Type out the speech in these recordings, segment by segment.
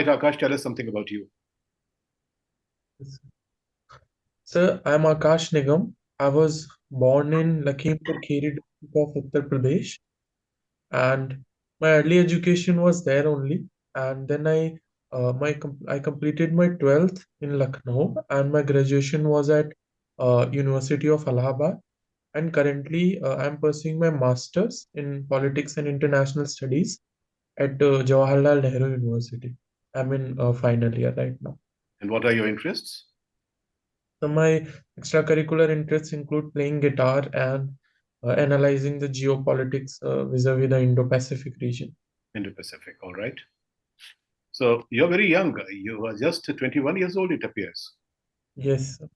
right, Akash, tell us something about you. Sir, I'm Akash Nigam. I was born in Lakhimpur Kheri district of Uttar Pradesh, and my early education was there only. And then I completed my 12th in Lucknow, and my graduation was at University of Allahabad. And currently, I'm pursuing my master's in politics and international studies at Jawaharlal Nehru University. I'm in final year right now. And what are your interests? So my extracurricular interests include playing guitar and analyzing the geopolitics vis-a-vis the Indo-Pacific region. Indo-Pacific, all right. So you're very young. You are just 21 years old, it appears. Yes, sir.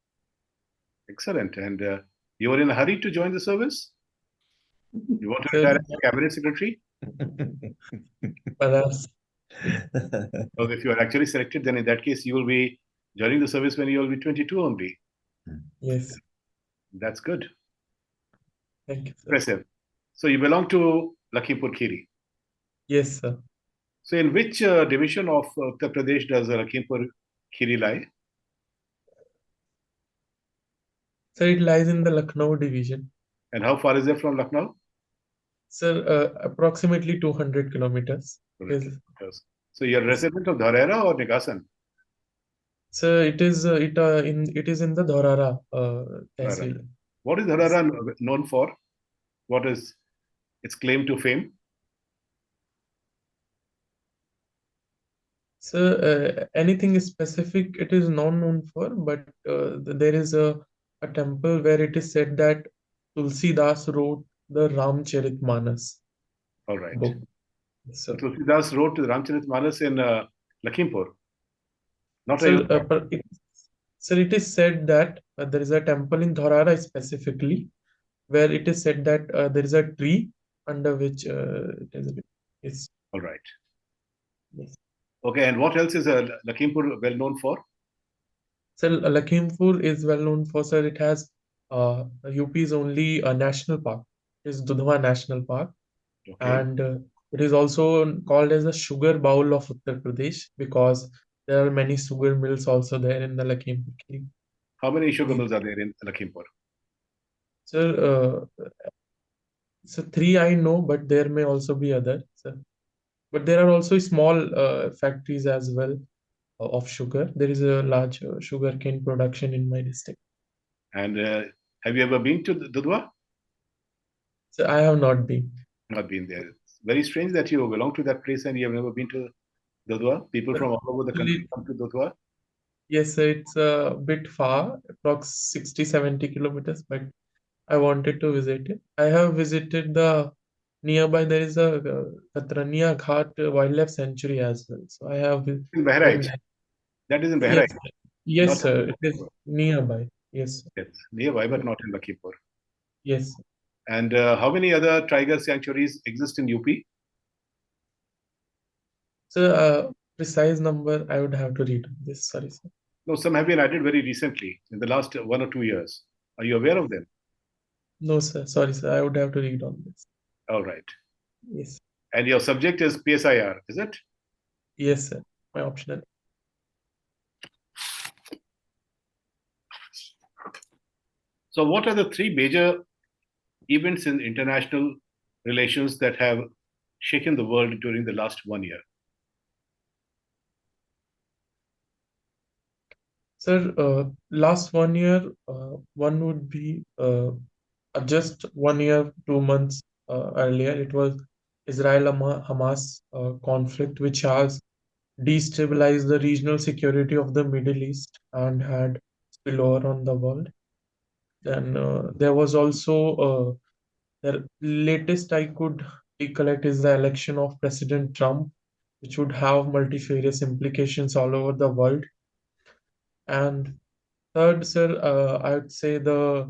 Excellent. And you were in a hurry to join the service? You want to Sir, retire as a cabinet secretary? perhaps. Because if you are actually selected, then in that case, you will be joining the service when you will be 22 only. Yes, That's good. thank you, sir. Impressive. So you belong to Lakhimpur Kheri. Yes, sir. So in which division of Uttar Pradesh does Lakhimpur Kheri lie? Sir, it lies in the Lucknow division. And how far is it from Lucknow? Sir, approximately 200 kilometers. 200 Yes. kilometers. So you're a resident of Dharera or Negasan? Sir, it is in the Dhorara Dharara. tehsil. What is Dharara known for? What is its claim to fame? So anything specific it is not known for, but there is a temple where it is said that Tulsidas wrote the Ramcharitmanas All right. book. So So, Tulsidas wrote the Ramcharitmanas in Lakhimpur, not sir, Ayodhya. it is said that there is a temple in Dhorara specifically where it is said that there is a tree under which it is. Yes. All right. Yes. Okay, and what else is Lakhimpur well known for? So Lakhimpur is well known for, sir, it has UP's only national park, is Dudhwa National Park, Okay. and it is also called as the sugar bowl of Uttar Pradesh because there are many sugar mills also there in the Lakhimpur Kheri. How many sugar mills are there in Lakhimpur? Sir, so three I know, but there may also be other. Sir. But there are also small factories as well of sugar. There is a large sugarcane production in my district. And have you ever been to Dudhwa? So I have not been. Not been there. It's very strange that you belong to that place and you have never been to Dudhwa. People from all over the country come to Dudhwa. Yes, sir, it's a bit far, approx 60, 70 kilometers, but I wanted to visit it. I have visited the nearby, there is a Katrania Ghat Wildlife Sanctuary as well. So I have In been Bahraich. there. That is in Yes, Bahraich, sir. Yes, not in sir, it is Lakhimpur. nearby. Yes, sir. Yes, nearby, but not in Lakhimpur. Yes, sir. And how many other tiger sanctuaries exist in UP? So, precise number, I would have to read on this. Sorry, sir. No, some have been added very recently, in the last 1 or 2 years. Are you aware of them? No, sir. Sorry, sir. I would have to read on this. All right. Yes. And your subject is PSIR, is it? Yes, sir. My optional. So, what are the three major events in international relations that have shaken the world during the last 1 year? Sir, last 1 year, one would be just 1 year, 2 months earlier. It was Israel-Hamas conflict, which has destabilized the regional security of the Middle East and had spillover on the world. Then there was also the latest I could recollect is the election of President Trump, which would have multifarious implications all over the world. And third, sir, I would say uh,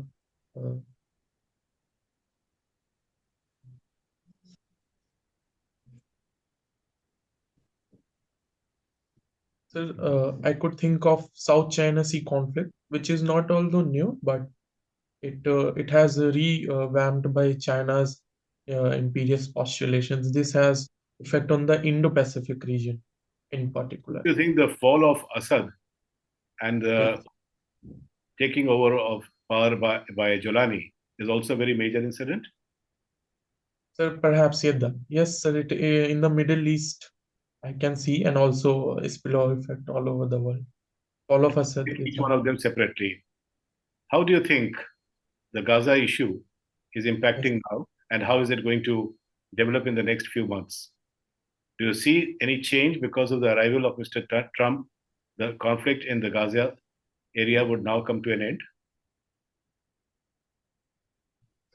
I could think of South China Sea conflict, which is not although new, but it has revamped by China's imperious postulations. This has effect on the Indo-Pacific region. in particular. Do you think the fall of Assad and the Yes. taking over of power by Jolani is also a very major incident? Sir, perhaps yes, sir. In the Middle East, I can see, and also a spillover effect all over the world. All of us are Each one of them separately. How do you think the Gaza issue is yes. impacting now, and how is it going to develop in the next few months? Do you see any change because of the arrival of Mr. Trump? The conflict in the Gaza area would now come to an end?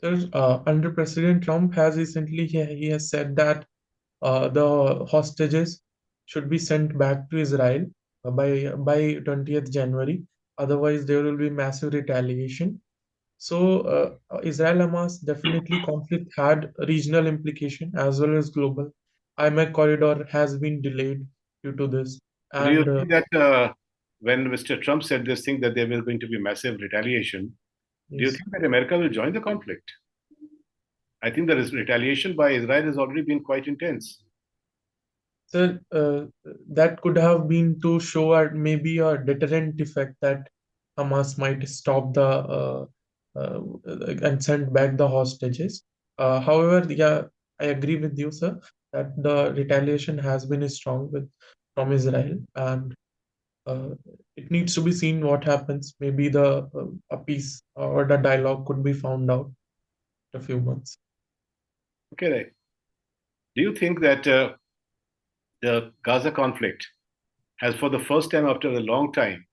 Sir, under President Trump has recently he has said that the hostages should be sent back to Israel by 20th January. Otherwise, there will be massive retaliation. So, Israel-Hamas definitely conflict had regional implication as well as global. IMEC corridor has been delayed due to this, So do you and think that when Mr. Trump said this thing that there was going to be massive retaliation, do you yes. think that America will join the conflict? I think the retaliation by Israel has already been quite intense. So that could have been to show maybe a deterrent effect that Hamas might stop the uh, and send back the hostages. However, yeah, I agree with you, sir, that the retaliation has been strong from Israel, and uh, it needs to be seen what happens. Maybe a peace or the dialogue could be found out in a few months. Okay, right. Do you think that the Gaza conflict has, for the first time after a long time,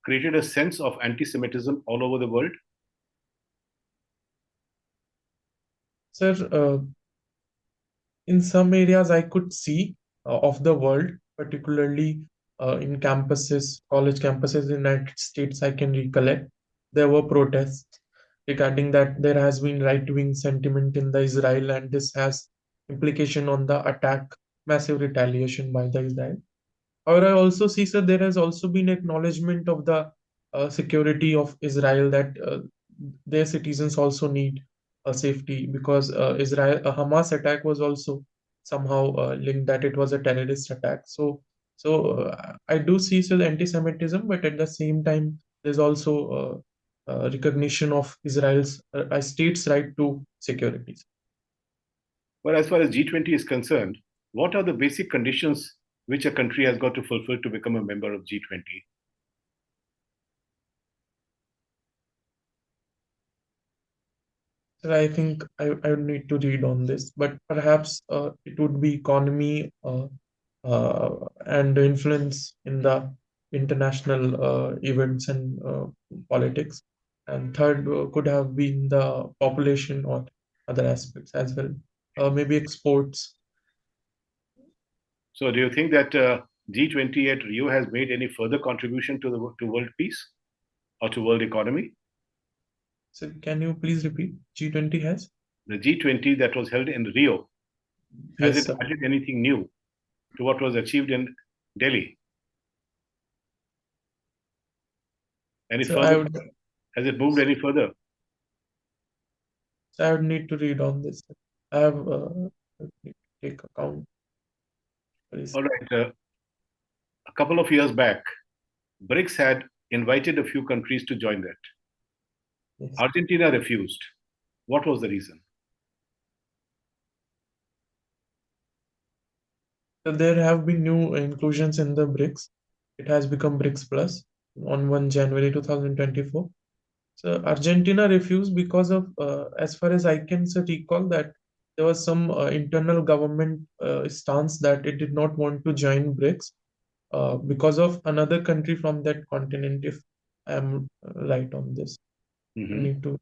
created a sense of anti Semitism all over the world? Sir, in some areas I could see of the world, particularly in campuses, college campuses in the United States, I can recollect there were protests regarding that there has been right-wing sentiment in the Israel, and this has implication on the attack, massive retaliation by the Israel. However, I also see, sir, there has also been acknowledgement of the security of Israel, that their citizens also need safety, because a Hamas attack was also somehow linked that it was a terrorist attack. So I do see, so the anti-Semitism, but at the same time, there's also recognition of Israel's a state's right to security. Well, as far as G20 is concerned, what are the basic conditions which a country has got to fulfill to become a member of G20? So I think I would need to read on this, but perhaps it would be economy and influence in the international events and politics. And third could have been the population or other aspects as well. Maybe exports. So, do you think that G20 at Rio has made any further contribution to to world peace or to world economy? So can you please repeat? G20 has? The G20 that was held in Rio, has Yes, it sir. added anything new to what was achieved in Delhi? Any So further? Has it moved any further? I would need to read on this. I have need to take account. Please. All right. A couple of years back, BRICS had invited a few countries to join that. Yes. Argentina refused. What was the reason? So there have been new inclusions in the BRICS. It has become BRICS Plus on 1 January 2024. So Argentina refused because of, as far as I can recall, that there was some internal government stance that it did not want to join BRICS because of another country from that continent, if I am right on this. I Mm-hmm. need to.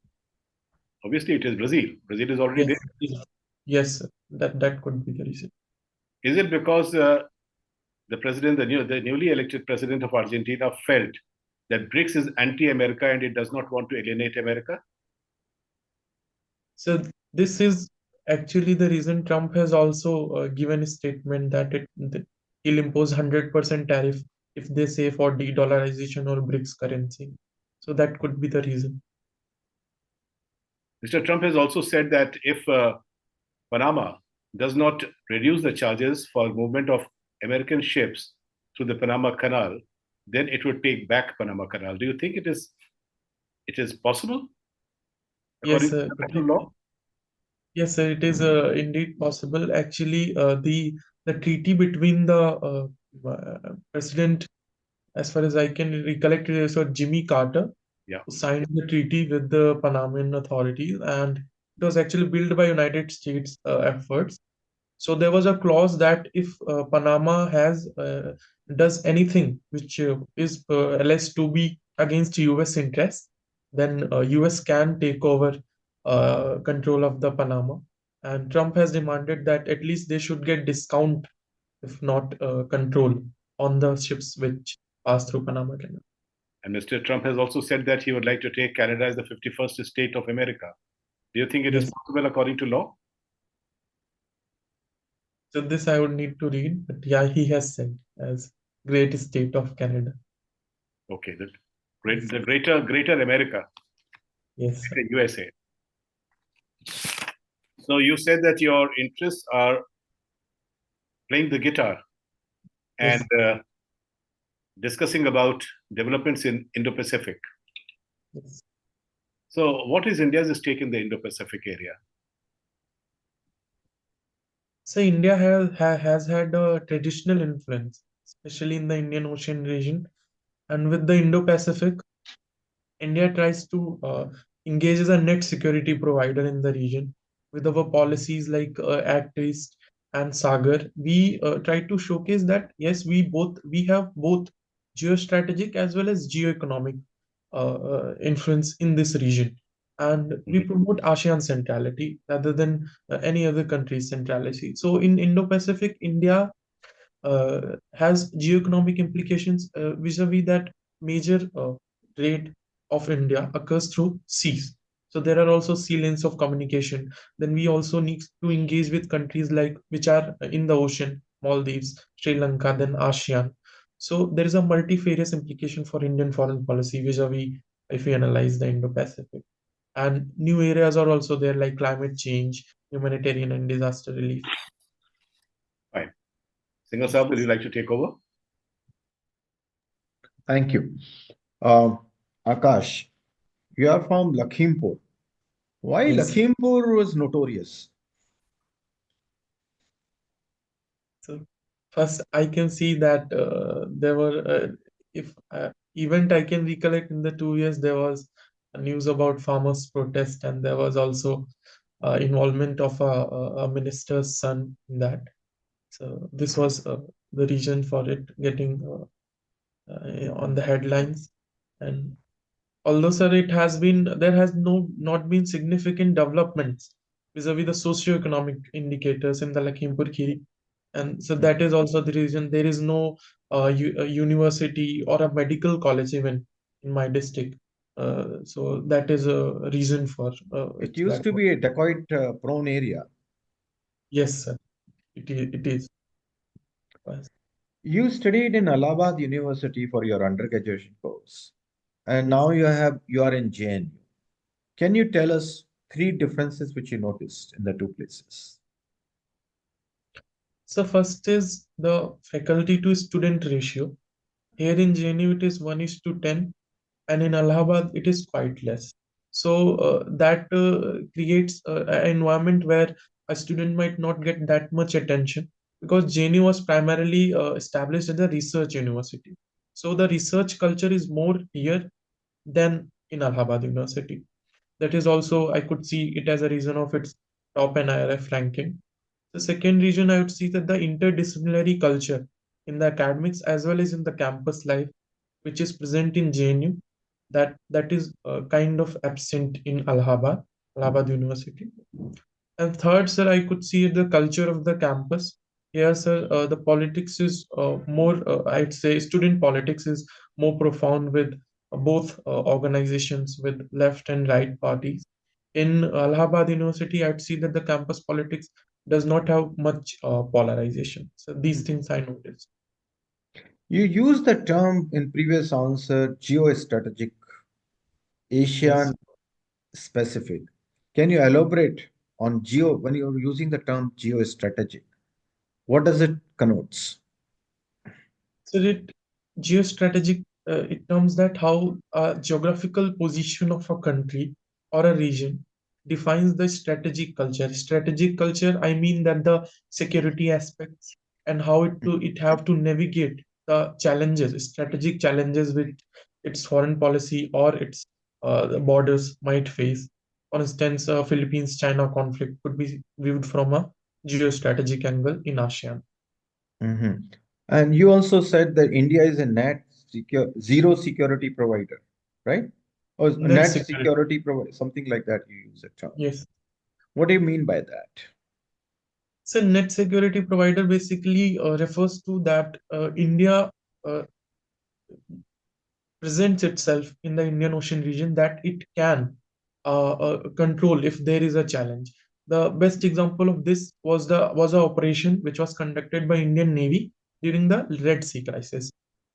Obviously, it is Brazil. Brazil is already Yes, there. yes, sir. That could be the reason. Is it because the president, the newly elected president of Argentina, felt that BRICS is anti-America and it does not want to alienate America? So this is actually the reason Trump has also given a statement that he'll impose 100% tariff if they say for de-dollarization or BRICS currency. So that could be the reason. Mr. Trump has also said that if Panama does not reduce the charges for movement of American ships, through the Panama Canal, then it would take back Panama Canal. Do you think it is possible Yes, according to sir. international law? Yes, sir. It is indeed possible. Actually, the treaty between the president, as far as I can recollect, it is Jimmy Carter, Yeah. who signed the treaty with the Panamanian authorities, and it was actually built by United States efforts. So there was a clause that if Panama does anything which is alleged to be against U.S. interests, then U.S. can take over control of the Panama. And Trump has demanded that at least they should get discount, if not control, on the ships which pass through Panama Canal. And Mr. Trump has also said that he would like to take Canada as the 51st state of America. Do you think it is Yes. possible according to law? So this I would need to read, but yeah, he has said as great state of Canada. Okay, the greater America, Yes. greater USA. So you said that your interests are playing the guitar and Yes. discussing about developments in Indo-Pacific. Yes. So what is India's stake in the Indo-Pacific area? So India has had a traditional influence, especially in the Indian Ocean region, and with the Indo-Pacific, India tries to engage as a net security provider in the region. With our policies like Act East and Sagar, we try to showcase that yes, we have both geostrategic as well as geoeconomic influence in this region, and we Mhm. promote ASEAN centrality rather than any other country's centrality. So in Indo-Pacific, India has geoeconomic implications vis-a-vis that major trade of India occurs through seas. So there are also sea lanes of communication. Then we also need to engage with countries like which are in the ocean, Maldives, Sri Lanka, then ASEAN. So there is a multifarious implication for Indian foreign policy vis-a-vis if we analyze the Indo-Pacific. And new areas are also there like climate change, humanitarian and disaster relief. Fine. Singhal Saab, would you like to take over? Thank you. Akash, you are from Lakhimpur. Why Yes. Lakhimpur was notorious? So first, I can see that there were, if event I can recollect in the 2 years, there was a news about farmers' protest, and there was also involvement of a minister's son in that. So this was the reason for it getting on the headlines. And although, sir, it has been there has not been significant developments vis-a-vis the socio-economic indicators in the Lakhimpur Kheri, and so that is also the reason there is no a university or a medical college even in my district. So that is a reason for It its used lack to of. be a dacoit prone area. Yes, sir. It is. Yes. You studied in Allahabad University for your undergraduate course, and Yes. now you are in JNU. Can you tell us three differences which you noticed in the two places? So first is the faculty to student ratio. Here in JNU it is 1:10, and in Allahabad it is quite less. So that creates an environment where a student might not get that much attention, because JNU was primarily established as a research university. So the research culture is more here than in Allahabad University. That is also, I could see it as a reason of its top NIRF ranking. The second reason I would see that the interdisciplinary culture in the academics as well as in the campus life, which is present in JNU, that is kind of absent in Allahabad University. And third, sir, I could see the culture of the campus. Here, sir, the politics is more, I'd say, student politics is more profound with both organizations with left and right parties. In Allahabad University, I'd see that the campus politics does not have much polarization. So these things I noticed. You used the term in previous answer geostrategic, Yes. Asian specific. Can you elaborate on geo when you're using the term geostrategic? What does it connotes? So it geostrategic, it terms that how a geographical position of a country or a region defines the strategic culture. Strategic culture, I mean that the security aspects and how it have to navigate the challenges, strategic challenges with its foreign policy or its the borders might face. For instance, Philippines-China conflict could be viewed from a geostrategic angle in ASEAN. Hmm. And you also said that India is a zero security provider, right? Or a Net net security, security provider, something like that you use the term. yes. What do you mean by that? So net security provider basically refers to that India uh, presents itself in the Indian Ocean region that it can control if there is a challenge. The best example of this was a operation which was conducted by Indian Navy during the Red Sea crisis.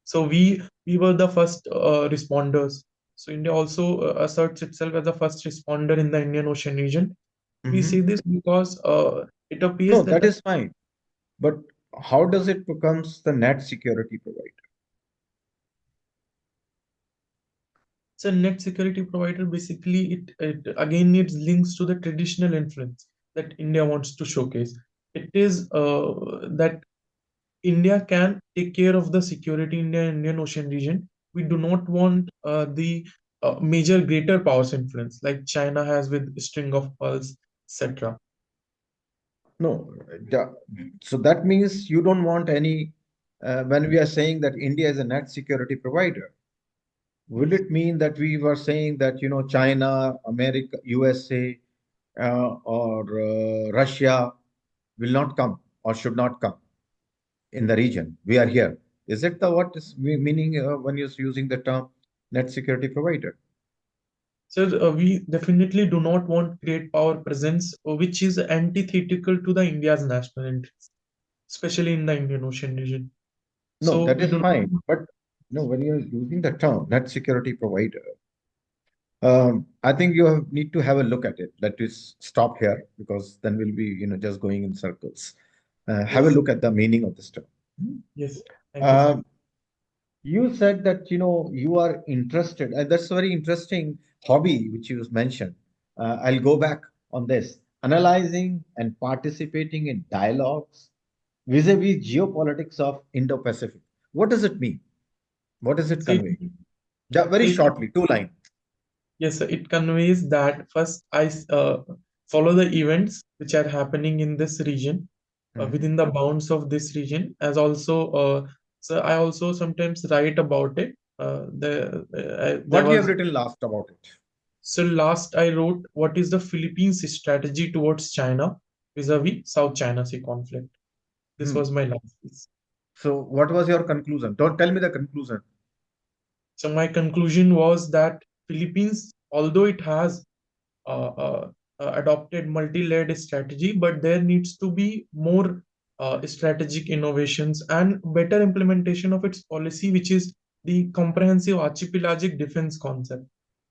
So we were the first responders. So India also asserts itself as the first responder in the Indian Ocean region. We Hmm. say this because it appears No, that that the is fine. But how does it becomes the net security provider? So net security provider basically it again needs links to the traditional influence that India wants to showcase. It is that India can take care of the security in the Indian Ocean region. We do not want the major greater powers influence like China has with string of pearls, etc. No, so that means you don't want any, when we are saying that India is a net security provider, will Yes. it mean that we were saying that, China, America, USA, or Russia will not come or should not come in the region? We are here. Is it the what is meaning when you're using the term net security provider? So we definitely do not want great power presence, which is antithetical to the India's national interest, especially in the Indian Ocean region. No, So that we is do fine. not. But when you're using the term net security provider, I think need to have a look at it. Let us stop here because then we'll be, just going in circles. Have a Yes, look at the meaning of this term. yes. Thank you, sir. Uh, you said that you are interested, and that's a very interesting hobby which you mentioned. I'll go back on this, analyzing and participating in dialogues vis-a-vis geopolitics of Indo-Pacific. What does it mean? What does it So it, convey? Very it shortly, two lines. yes, sir, it conveys that first follow the events which are happening in this region, Mhm. within the bounds of this region, as also so I also sometimes write about it. There What you have was written last about it? So last I wrote what is the Philippines strategy towards China vis-a-vis South China Sea conflict. This Hmm. was my last piece. So, what was your conclusion? Don't tell me the conclusion. So my conclusion was that Philippines, although it has uh, uh, adopted multi-layered strategy, but there needs to be more strategic innovations and better implementation of its policy, which is the comprehensive archipelagic defense concept,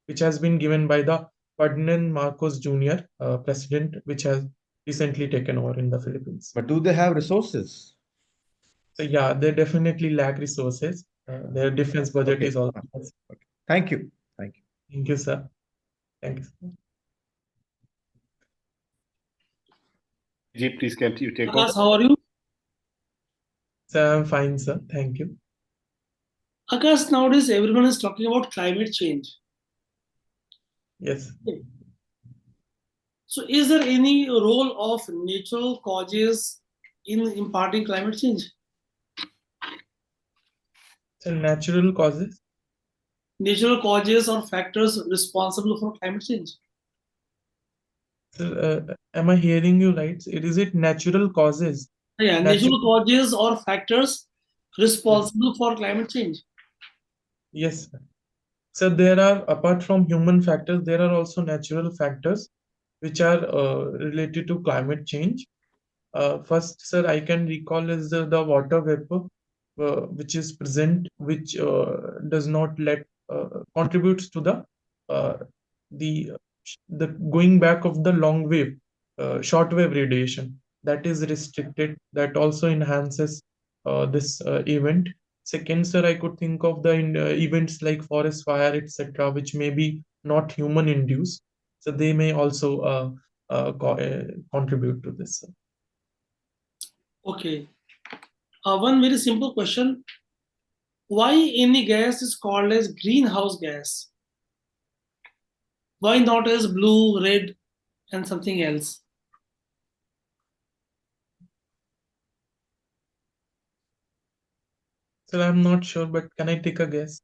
which has been given by the Ferdinand Marcos Jr. President, which has recently taken over in the Philippines. But do they have resources? So yeah, they definitely lack resources. Their defense budget Okay. is also less. Okay. Thank you. Thank you. Thank you, sir. Thank you. Ji, please can you take Akash, off? how are you? So I'm fine, sir. Thank you. Akash, nowadays everyone is talking about climate change. Yes. So, is there any role of natural causes in imparting climate change? So natural causes. Natural causes or factors responsible for climate change? So, am I hearing you right? Is it natural causes? Yeah, Natural. natural causes or factors Yes. responsible for climate change. Yes. So there are, apart from human factors, there are also natural factors which are related to climate change. First, sir, I can recall is the water vapor, which is present, which does not let contributes to uh, the the going back of the long wave, short wave radiation that is restricted. That also enhances this event. Second, sir, I could think of the events like forest fire, etc., which may be not human induced. So they may also contribute to this, sir. Okay. One very simple question. Why any gas is called as greenhouse gas? Why not as blue, red, and something else? Sir, I'm not sure, but can I take a guess?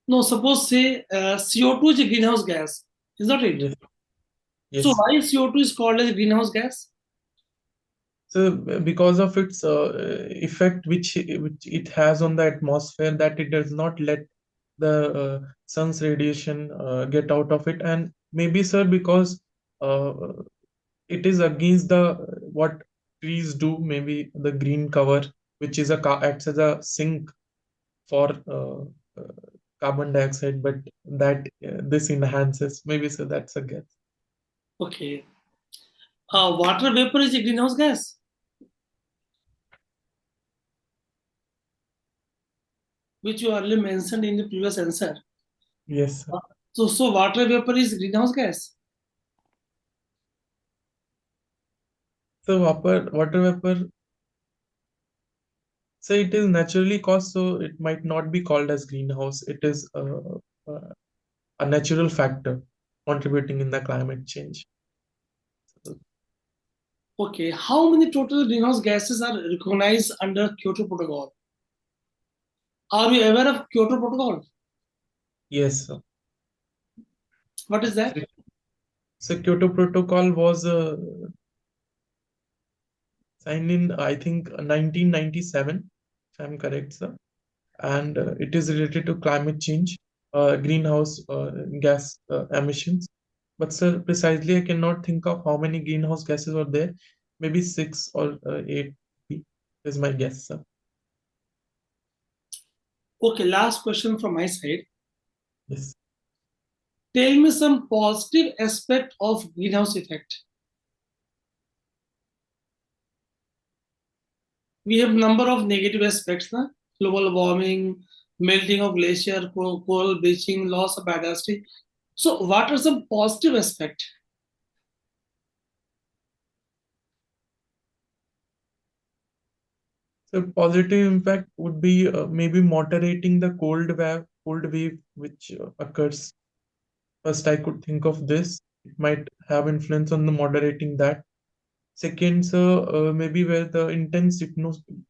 No, suppose say CO2 is a greenhouse gas, is not it? Yes. So Yes. why CO2 is called as greenhouse gas? So because of its effect which it has on the atmosphere, that it does not let the sun's radiation get out of it, and maybe, sir, because uh, it is against the what trees do, maybe the green cover, which is acts as a sink for carbon dioxide, but that this enhances, maybe, so that's a guess. Okay. Water vapor is a greenhouse gas, which you earlier mentioned in the previous answer. Yes, sir. So water vapor is greenhouse gas. So water vapor, so it is naturally caused, so it might not be called as greenhouse. It is a natural factor contributing in the climate change. Okay. How many total greenhouse gases are recognized under Kyoto Protocol? Are you aware of Kyoto Protocol? Yes, sir. What is that? So Kyoto Protocol was signed in, I think, 1997, if I'm correct, sir. And it is related to climate change, greenhouse gas emissions. But, sir, precisely, I cannot think of how many greenhouse gases were there. Maybe 6 or 8 is my guess, sir. Okay, last question from my side. Yes. Tell me some positive aspect of greenhouse effect. We have number of negative aspects, na? Global warming, melting of glacier, coral bleaching, loss of biodiversity. So what are some positive aspects? So positive impact would be maybe moderating the cold wave which occurs. First, I could think of this. It might have influence on the moderating that. Second, sir, maybe where the intense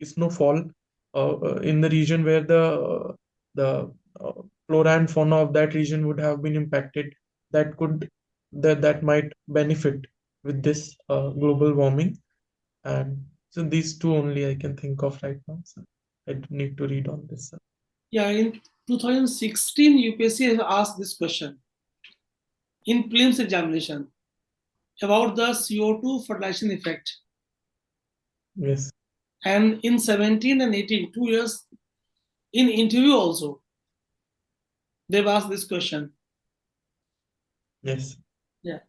snowfall in the region where the flora and fauna of that region would have been impacted, that might benefit with this global warming. And so these two only I can think of right now, sir. I need to read on this, sir. Yeah, in 2016, UPSC has asked this question in prelims examination about the CO2 fertilization effect. Yes. And in 17 and 18, 2 years, in interview also, they've asked this question. Yes. Yeah.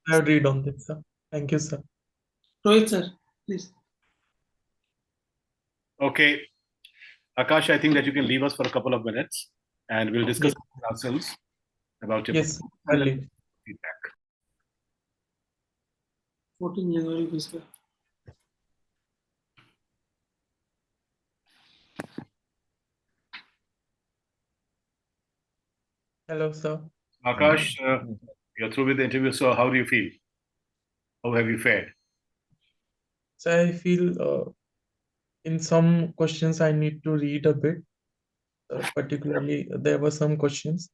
I'll read on this, sir. Thank you, sir. Rohit sir, please. Okay. Akash, I think that you can leave us for a couple of minutes and we'll discuss ourselves about your Yes, I'll leave. feedback. 14 January को इसका. Hello, sir. Akash, you're through with the interview, so how do you feel? How have you fared? So I feel in some questions I need to read a bit. Particularly, there were some questions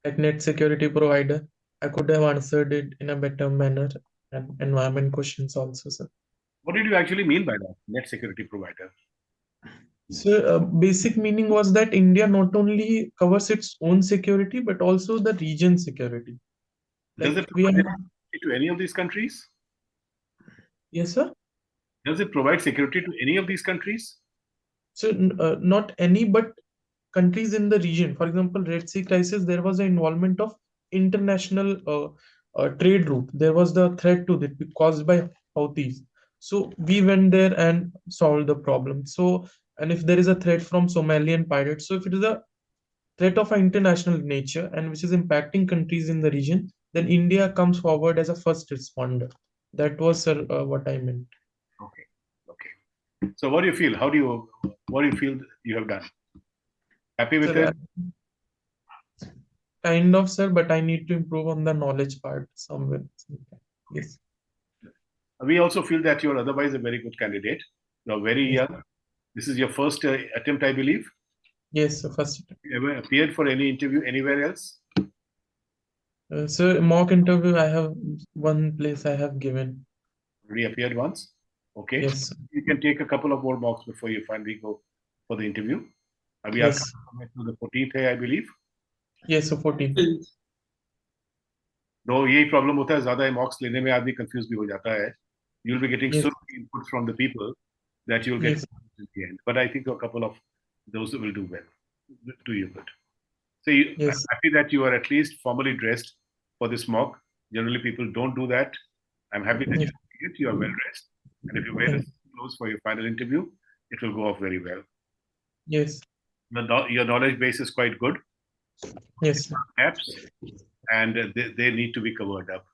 like net security provider. I could have answered it in a better manner, and environment questions also, sir. What did you actually mean by that, net security provider? So basic meaning was that India not only covers its own security but also the region security. Does Like it we are provide not. security to any of these countries? Yes, sir. Does it provide security to any of these countries? So not any, but countries in the region. For example, Red Sea crisis, there was an involvement of international trade route. There was the threat to it caused by Houthis. So we went there and solved the problem. So, and if there is a threat from Somalian pirates, so if it is a threat of an international nature and which is impacting countries in the region, then India comes forward as a first responder. That was, sir, what I meant. Okay. Okay. So what do you feel? What do you feel you have done? Happy with Sir, it? kind of, sir, but I need to improve on the knowledge part somewhere. Yes. We also feel that you're otherwise a very good candidate. You're very Yes. young. This is your first attempt, I believe. Yes, sir, first. You ever appeared for any interview anywhere else? So mock interview, I have one place I have given. Already appeared once? Okay. Yes, sir. You can take a couple of more mocks before you finally go for the interview. अभी Yes. आपका to the 14th है, I believe. Yes, so 14. तो यही problem होता है, ज्यादा मॉक्स लेने में आदमी कंफ्यूज भी हो जाता है. You'll be getting Yes. so many inputs from the people that you'll get Yes. confused at the end. But I think a couple of those will do well. Do you good. So Yes. I'm happy that you are at least formally dressed for this mock. Generally, people don't do that. I'm happy that Yes. you are well dressed. And if you wear the clothes for your final interview, it will go off very well. Yes. Your knowledge base is quite good. Yes. Apps, and they need to be covered up.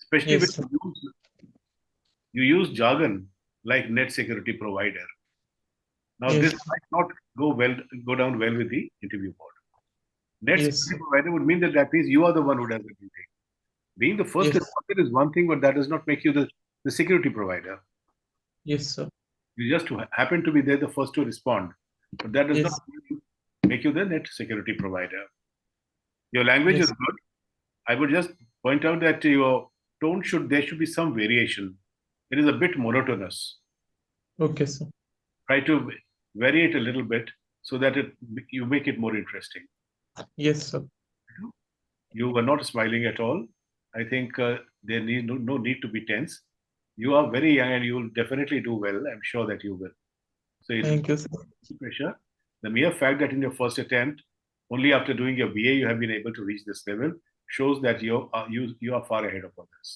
Especially Yes. when you use jargon like net security provider. Now, Yes. this might not go down well with the interview board. Net Yes. security provider would mean that means you are the one who does everything. Being the first Yes. responder is one thing, but that does not make you the security provider. Yes, sir. You just happen to be there, the first to respond, but that does Yes. not make you the net security provider. Your language Yes. is good. I would just point out that your tone there should be some variation. It is a bit monotonous. Okay, sir. Try to vary it a little bit so that you make it more interesting. Yes, sir. You were not smiling at all. I think there no need to be tense. You are very young and you will definitely do well. I'm sure that you will. So Thank you, sir. pressure. The mere fact that in your first attempt, only after doing your BA, you have been able to reach this level, shows that you are far ahead of others.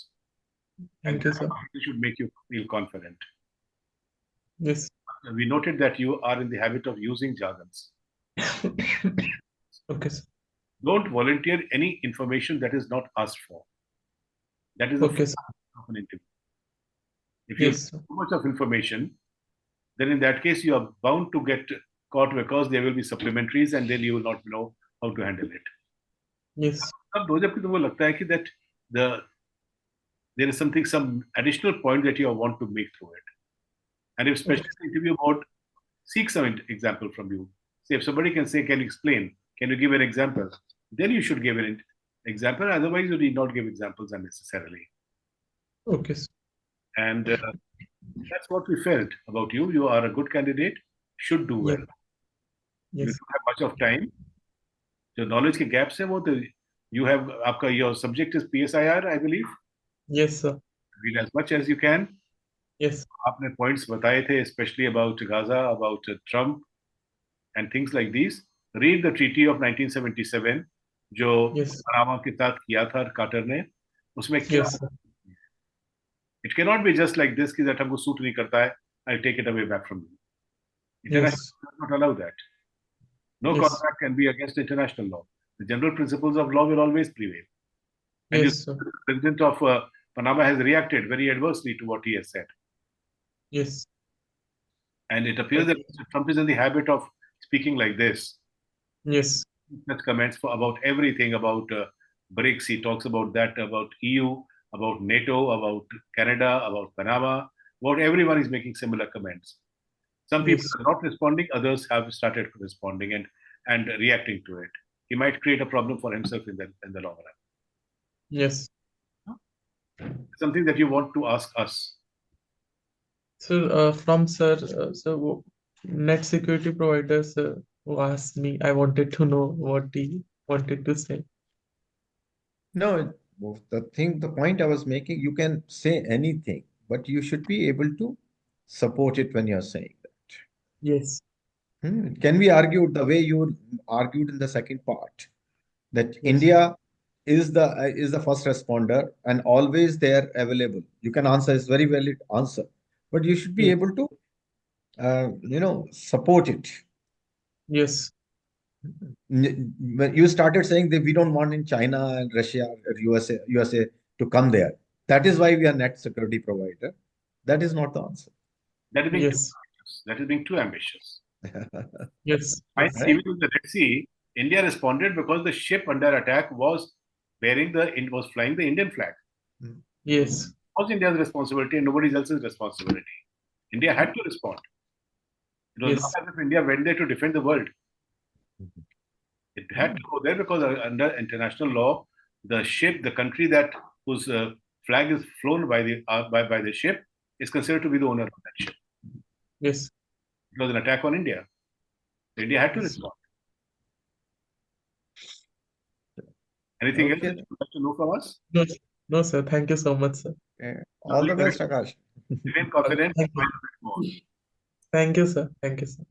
Thank you, sir. It should make you feel confident. Yes. We noted that you are in the habit of using jargons. Okay, sir. Don't volunteer any information that is not asked for. That is Okay, sir. of an interview. If you Yes, have sir. too much of information, then in that case you are bound to get caught because there will be supplementaries and then you will not know how to handle it. Yes. अब दो जबकि तुमको लगता है कि that there is some additional point that you want to make through it, and if especially the interview board seeks some example from you. Say if somebody can say, can you explain? Can you give an example? Then you should give an example. Otherwise, you need not give examples unnecessarily. Okay, sir. And that's what we felt about you. You are a good candidate. Should do well. You Yes. don't have much of time. जो knowledge के gaps है वो तो you have आपका your subject is PSIR, I believe. Yes, sir. Read as much as you can. Yes. आपने points बताए थे, especially about Gaza, about Trump, and things like these. Read the Treaty of 1977 जो Panama के साथ किया था quarter ने. उसमें क्या? Yes, sir. It cannot be just like this कि that हमको suit नहीं करता है. I'll take it away back from you. International Yes. does not allow that. No Yes. contract can be against international law. The general principles of law will always prevail. And Yes, sir. the president of Panama has reacted very adversely to what he has said. Yes. And it appears that Mr. Trump is in the habit of speaking like this. Yes. Such comments about everything, about BRICS. He talks about that, about EU, about NATO, about Canada, about Panama. About everyone is making similar comments. Some people Yes. are not responding, others have started responding and reacting to it. He might create a problem for himself in the long run. Yes. Something that you want to ask us. So, from sir, so net security providers who asked me, I wanted to know what he wanted to say. No, the point I was making, you can say anything, but you should be able to support it when you're saying that. Yes. Can we argue the way you argued in the second part, that Yes. India is the first responder and always they are available? You can answer, is very valid answer. but you should be Yes. able to, support it. Yes. When you started saying that we don't want in China and Russia or USA to come there, that is why we are net security provider. That is not the answer. That is being too Yes. ambitious. That is being too ambitious. Yes. Right? Yes. Even in the Red Sea, India responded because the ship under attack was flying the Indian flag. Yes. It was India's responsibility and nobody else's responsibility. India had to respond. It was Yes. not as if India went there to defend the world. It had to go there because under international law, the country whose flag is flown by the ship is considered to be the owner of that ship. Yes. It was an attack on India. So India had to Yes. respond. Anything else Okay. that you'd like to know from us? No, no, sir. Thank you so much, sir. All the best, Akash. Remain confident. Thank you. Find a bit more. Thank you, sir. Thank you, sir.